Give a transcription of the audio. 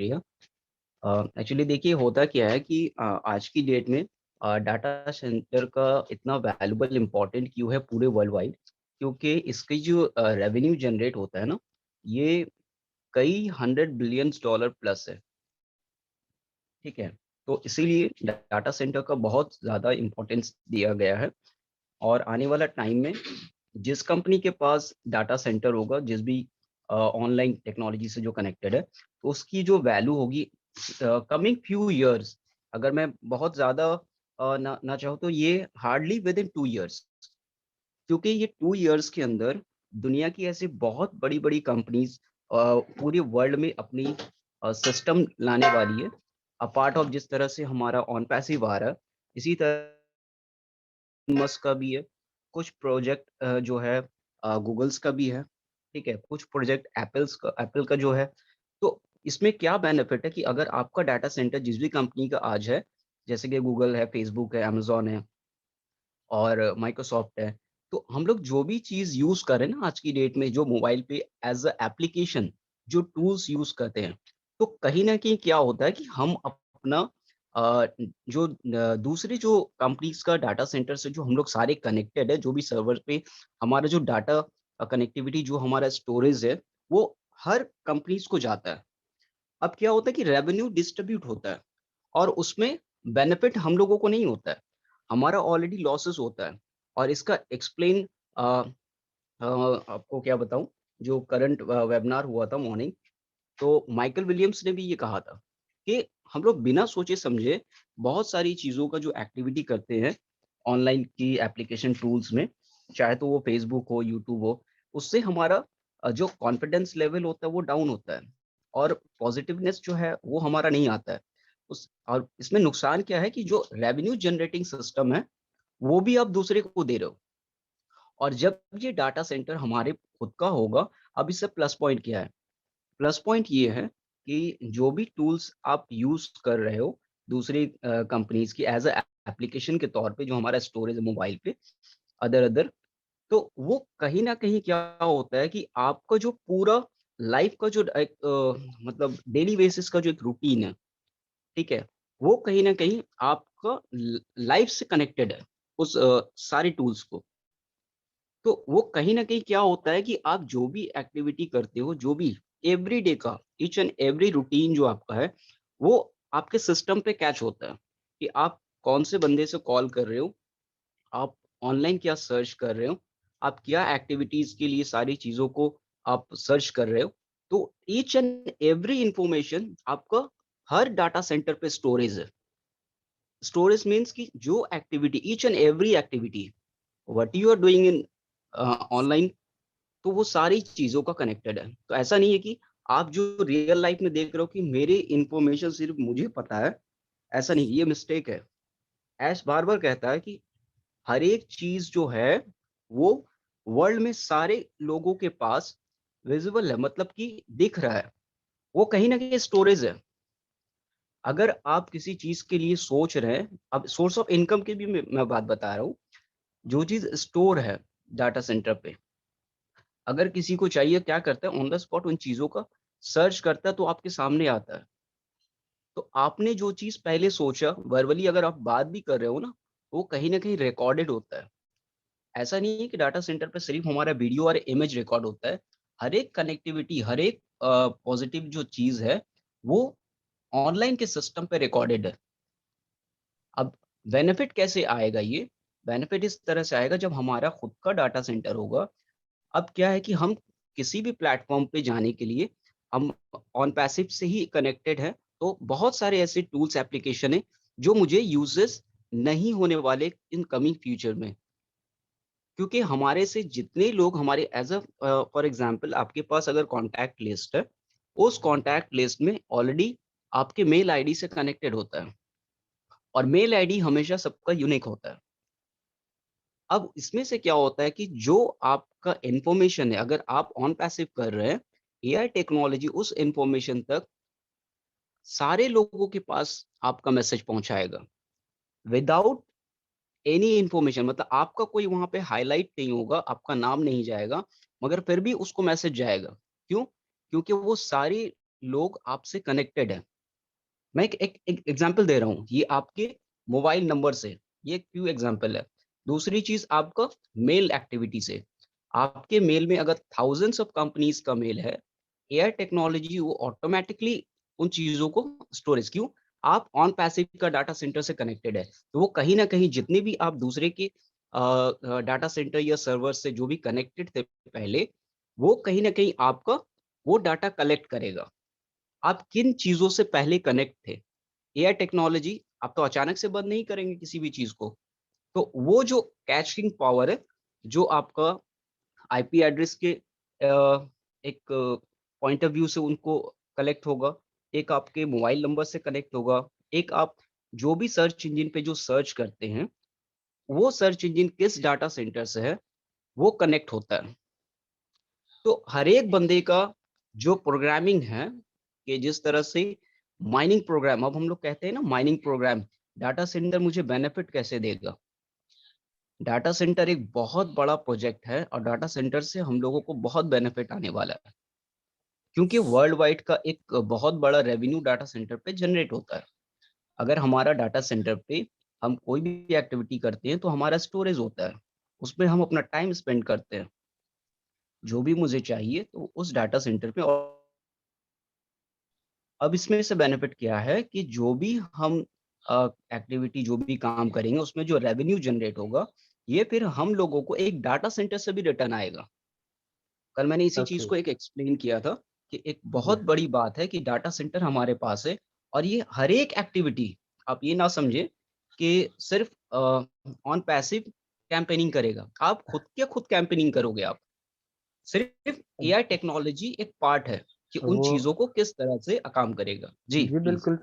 शुक्रिया। एक्चुअली देखिए होता क्या है कि आज की डेट में डाटा सेंटर का इतना वैल्यूबल इम्पोर्टेंट क्यों है पूरे वर्ल्ड वाइड? क्योंकि इसकी जो रेवेन्यू जनरेट होता है ना, ये कई 100 बिलियंस डॉलर प्लस है, ठीक है? तो इसीलिए डाटा सेंटर का बहुत ज़्यादा इम्पोर्टेंस दिया गया है और आने वाला टाइम में जिस कंपनी के पास डाटा सेंटर होगा, जिस भी ऑनलाइन टेक्नोलॉजी से जो कनेक्टेड है, तो उसकी जो वैल्यू होगी कमिंग फ्यू इयर्स, अगर मैं बहुत ज़्यादा ना चाहूँ तो ये हार्डली विद इन 2 इयर्स, क्योंकि ये 2 इयर्स के अंदर दुनिया की ऐसी बहुत बड़ी-बड़ी कंपनीज़ पूरे वर्ल्ड में अपनी सिस्टम लाने वाली है। अपार्ट ऑफ जिस तरह से हमारा ऑन पैसिव आ रहा है, इसी तरह मस्क का भी है, कुछ प्रोजेक्ट जो है गूगल्स का भी है, ठीक है? कुछ प्रोजेक्ट एप्पल का जो है। तो इसमें क्या बेनिफिट है कि अगर आपका डाटा सेंटर जिस भी कंपनी का आज है, जैसे कि गूगल है, फेसबुक है, अमेज़न है और माइक्रोसॉफ्ट है, तो हम लोग जो भी चीज़ यूज़ कर रहे हैं ना आज की डेट में जो मोबाइल पे एज़ अ एप्लीकेशन जो टूल्स यूज़ करते हैं, तो कहीं न कहीं क्या होता है कि हम अपना अ, जो दूसरी जो कंपनीज़ का डाटा सेंटर से जो हम लोग सारे कनेक्टेड है, जो भी सर्वर पे हमारा जो डाटा कनेक्टिविटी जो हमारा स्टोरेज है, वो हर कंपनीज़ को जाता है। अब क्या होता है कि रेवेन्यू डिस्ट्रीब्यूट होता है और उसमें बेनिफिट हम लोगों को नहीं होता है। हमारा ऑलरेडी लॉसेस होता है और इसका एक्सप्लेन आपको क्या बताऊँ, जो करंट वेबिनार हुआ था मॉर्निंग, तो माइकल विलियम्स ने भी ये कहा था कि हम लोग बिना सोचे-समझे बहुत सारी चीज़ों का जो एक्टिविटी करते हैं, ऑनलाइन की एप्लीकेशन टूल्स में, चाहे तो वो फ़ेसबुक हो, यूट्यूब हो, उससे हमारा जो कॉन्फिडेंस लेवल होता है वो डाउन होता है और पॉज़िटिवनेस जो है वो हमारा नहीं आता है। उस और इसमें नुकसान क्या है कि जो रेवेन्यू जनरेटिंग सिस्टम है, वो भी आप दूसरे को दे रहे हो और जब ये डाटा सेंटर हमारे खुद का होगा, अब इससे प्लस पॉइंट क्या है? प्लस पॉइंट ये है कि जो भी टूल्स आप यूज़ कर रहे हो दूसरी कंपनीज़ की एज़ अ एप्लीकेशन के तौर पे जो हमारा स्टोरेज है मोबाइल पे अदर अदर, तो वो कहीं न कहीं क्या होता है कि आपका जो पूरा लाइफ़ का जो एक मतलब डेली बेसिस का जो एक रूटीन है, ठीक है? वो कहीं न कहीं आपका ल लाइफ़ से कनेक्टेड है उस सारे टूल्स को। तो वो कहीं न कहीं क्या होता है कि आप जो भी एक्टिविटी करते हो, जो भी एवरीडे का ईच एंड एवरी रूटीन जो आपका है, वो आपके सिस्टम पे कैच होता है कि आप कौन से बंदे से कॉल कर रहे हो, आप ऑनलाइन क्या सर्च कर रहे हो, आप क्या एक्टिविटीज़ के लिए सारी चीज़ों को आप सर्च कर रहे हो। तो ईच एंड एवरी इन्फॉर्मेशन आपका हर डाटा सेंटर पे स्टोरेज है। स्टोरेज मीन्स कि जो activity each and every activity what you are doing in online, तो वो सारी चीज़ों का कनेक्टेड है। तो ऐसा नहीं है कि आप जो रियल लाइफ़ में देख रहे हो कि मेरी इन्फॉर्मेशन सिर्फ़ मुझे पता है, ऐसा नहीं, ये मिस्टेक है। ऐश बार-बार कहता है कि हर एक चीज़ जो है, वो वर्ल्ड में सारे लोगों के पास विज़िबल है, मतलब कि दिख रहा है। वो कहीं न कहीं स्टोरेज है। अगर आप किसी चीज़ के लिए सोच रहे हैं, अब सोर्स ऑफ इनकम की भी मैं बात बता रहा हूँ। जो चीज़ स्टोर है डाटा सेंटर पे, अगर किसी को चाहिए क्या करता है ऑन द स्पॉट उन चीज़ों का सर्च करता है तो आपके सामने आता है। तो आपने जो चीज़ पहले सोचा वर्बली अगर आप बात भी कर रहे हो ना, वो कहीं न कहीं रिकॉर्डेड होता है। ऐसा नहीं है कि डाटा सेंटर पे सिर्फ़ हमारा वीडियो और इमेज रिकॉर्ड होता है। हर एक कनेक्टिविटी, हर एक पॉज़िटिव जो चीज़ है, वो ऑनलाइन के सिस्टम पे रिकॉर्डेड है। अब बेनिफिट कैसे आएगा ये? बेनिफिट इस तरह से आएगा जब हमारा खुद का डाटा सेंटर होगा। अब क्या है कि हम किसी भी प्लेटफ़ॉर्म पे जाने के लिए हम ऑन पैसिव से ही कनेक्टेड हैं, तो बहुत सारे ऐसे टूल्स एप्लीकेशन हैं, जो मुझे यूज़ेस नहीं होने वाले इन कमिंग फ्यूचर में। क्योंकि हमारे से जितने लोग हमारे एज़ फॉर एग्ज़ाम्पल आपके पास अगर कॉन्टैक्ट लिस्ट है, उस कॉन्टैक्ट लिस्ट में ऑलरेडी आपके मेल आईडी से कनेक्टेड होता है और मेल आईडी हमेशा सबका यूनिक होता है। अब इसमें से क्या होता है कि जो आपका इन्फॉर्मेशन है, अगर आप ऑन पैसिव कर रहे हैं, एआई टेक्नोलॉजी उस इन्फॉर्मेशन तक सारे लोगों के पास आपका मैसेज पहुँचाएगा, विदाउट एनी इन्फॉर्मेशन, मतलब आपका कोई वहाँ पे हाइलाइट नहीं होगा, आपका नाम नहीं जाएगा, मगर फिर भी उसको मैसेज जाएगा। क्यों? क्योंकि वो सारी लोग आपसे कनेक्टेड हैं। मैं एक एग्ज़ाम्पल दे रहा हूँ, ये आपके मोबाइल नंबर से, ये एक प्यूर एग्ज़ाम्पल है। दूसरी चीज़ आपका मेल एक्टिविटी से, आपके मेल में अगर थाउज़ेंड्स ऑफ कंपनीज़ का मेल है, एआई टेक्नोलॉजी वो ऑटोमैटिकली उन चीज़ों को स्टोरेज क्यों? आप ऑन पैसिव का डाटा सेंटर से कनेक्टेड है, तो वो कहीं न कहीं जितने भी आप दूसरे के डाटा सेंटर या सर्वर से जो भी कनेक्टेड थे पहले, वो कहीं न कहीं आपका वो डाटा कलेक्ट करेगा। आप किन चीज़ों से पहले कनेक्ट थे? एआई टेक्नोलॉजी आप तो अचानक से बंद नहीं करेंगे किसी भी चीज़ को। तो वो जो कैशिंग पावर है, जो आपका आईपी एड्रेस के एक पॉइंट ऑफ व्यू से उनको कलेक्ट होगा, एक आपके मोबाइल नंबर से कनेक्ट होगा, एक आप जो भी सर्च इंजन पे जो सर्च करते हैं, वो सर्च इंजन किस डाटा सेंटर से है, वो कनेक्ट होता है। तो हर एक बंदे का जो प्रोग्रामिंग है, कि जिस तरह से माइनिंग प्रोग्राम अब हम लोग कहते हैं ना माइनिंग प्रोग्राम, डाटा सेंटर मुझे बेनिफिट कैसे देगा? डाटा सेंटर एक बहुत बड़ा प्रोजेक्ट है और डाटा सेंटर से हम लोगों को बहुत बेनिफिट आने वाला है। क्योंकि वर्ल्ड वाइड का एक बहुत बड़ा रेवेन्यू डाटा सेंटर पे जनरेट होता है। अगर हमारा डाटा सेंटर पे हम कोई भी एक्टिविटी करते हैं तो हमारा स्टोरेज होता है। उसमें हम अपना टाइम स्पेंड करते हैं। जो भी मुझे चाहिए तो उस डाटा सेंटर पे और अब इसमें से बेनिफिट क्या है कि जो भी हम एक्टिविटी जो भी काम करेंगे उसमें जो रेवेन्यू जनरेट होगा, ये फिर हम लोगों को एक डाटा सेंटर से भी रिटर्न आएगा। कल मैंने इसी चीज़ ओके। को एक एक्सप्लेन किया था कि एक जी। बहुत बड़ी बात है कि डाटा सेंटर हमारे पास है और ये हर एक एक्टिविटी आप ये ना समझें कि सिर्फ़ ऑन पैसिव कैम्पेनिंग करेगा। आप खुद के खुद कैम्पेनिंग करोगे आप। सिर्फ़ एआई टेक्नोलॉजी एक पार्ट है कि उन वो चीज़ों को किस तरह से काम करेगा। जी, जी, प्लीज़। बिल्कुल।